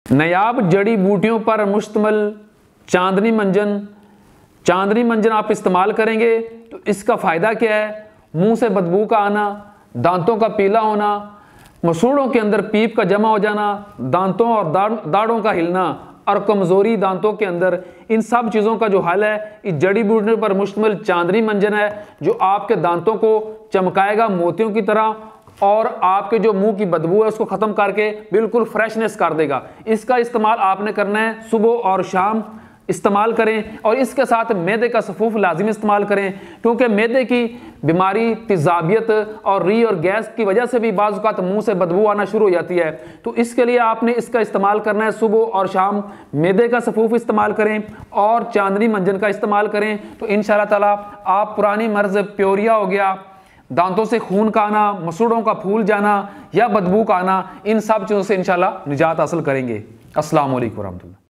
नायाब जड़ी बूटियों पर मुश्तमिल चांदनी मंजन आप इस्तेमाल करेंगे तो इसका फ़ायदा क्या है? मुंह से बदबू का आना, दांतों का पीला होना, मसूड़ों के अंदर पीप का जमा हो जाना, दांतों और दाढ़ों का हिलना और कमज़ोरी दांतों के अंदर, इन सब चीज़ों का जो हल है इस जड़ी बूटियों पर मुश्तमिल चांदनी मंजन है, जो आपके दांतों को चमकाएगा मोतियों की तरह और आपके जो मुंह की बदबू है उसको ख़त्म करके बिल्कुल फ्रेशनेस कर देगा। इसका इस्तेमाल आपने करना है, सुबह और शाम इस्तेमाल करें और इसके साथ मैदे का सफूफ लाजिम इस्तेमाल करें, क्योंकि मैदे की बीमारी, तेज़ाबियत और री और गैस की वजह से भी बाज़ औक़ात मुंह से बदबू आना शुरू हो जाती है। तो इसके लिए आपने इसका इस्तेमाल करना है, सुबह और शाम मैदे का सफूफ इस्तेमाल करें और चांदनी मंजन का इस्तेमाल करें। तो इंशाअल्लाह ताला आप पुरानी मर्ज़ प्योरिया हो गया, दांतों से खून का आना, मसूड़ों का फूल जाना या बदबू का आना, इन सब चीज़ों से इंशाअल्लाह निजात हासिल करेंगे। अस्सलाम वालेकुम रहमतुल्लाह।